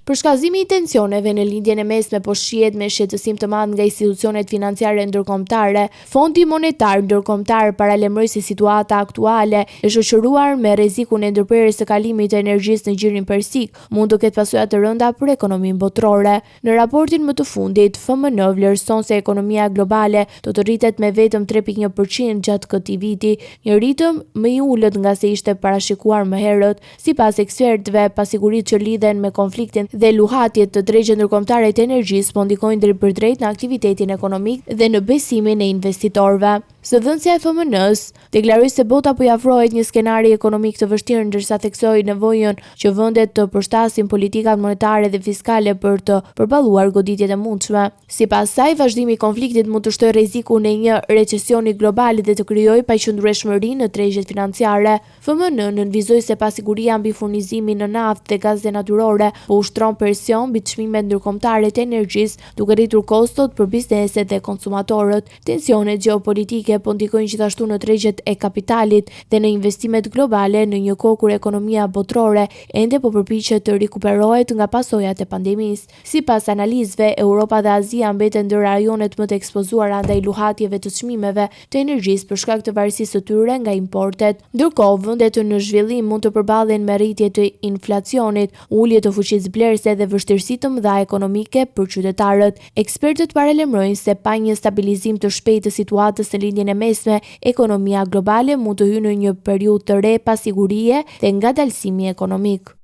Përshkallëzimi i tensioneve në lindjen e mesme po shihet me shqetësim të madh nga institucionet financiare ndërkombëtare. Fondi Monetar Ndërkombëtar paralajmëroi se situata aktuale e shoqëruar me rrezikun e ndërprerjes së kalimit të energjisë në gjirin persik mund të ketë pasoja të rënda për ekonominë botërore. Në raportin më të fundit, FMN vlerëson se ekonomia globale do të rritet me vetëm 3.1% gjatë këtij viti, një ritëm më i ulët nga se ishte parashikuar më herët. Sipas ekspertëve, pasiguritë që lidhen me konfliktin dhe luhatjet të drejtë ndërkombëtare të energjisë po ndikojnë drejtpërdrejt në aktivitetin ekonomik dhe në besimin e investitorëve. Zëvendësja e FMN-s deklaroi se bota po i afrohet një skenari ekonomik të vështirë, ndërsa theksoi nevojën që vendet të përshtasin politikat monetare dhe fiskale për të përballuar goditjet e mundshme. Sipas saj, vazhdimi i konfliktit mund të shtojë rrezikun e një recesioni global dhe të krijojë paqëndrueshmëri në tregjet financiare. FMN nënvizoi se pasiguria mbi furnizimin në naftë dhe gazet natyrore po ushtron presion mbi çmimet ndërkombëtare të energjisë, duke rritur kostot për bizneset dhe konsumatorët. Tensionet gjeopolitike po ndikojnë gjithashtu në tregjet e kapitalit dhe në investimet globale në një kohë kur ekonomia botërore ende po përpiqet të rikuperohet nga pasojat e pandemisë. Sipas analizëve, Europa dhe Azia mbeten ndër rajonet më të ekspozuara ndaj luhatjeve të çmimeve të energjisë për shkak të varësisë së tyre nga importet. Ndërkohë, vendet në zhvillim mund të përballen me rritje të inflacionit, ulje të fuqisë blerëse dhe vështirësi të mëdha ekonomike për qytetarët. Ekspertët paralajmërojnë se pa një stabilizim të shpejtë të situatës në lindjen e mesme, ekonomia globale mund të hyjë në një periudhë të re pasigurie dhe ngadalësimi ekonomik.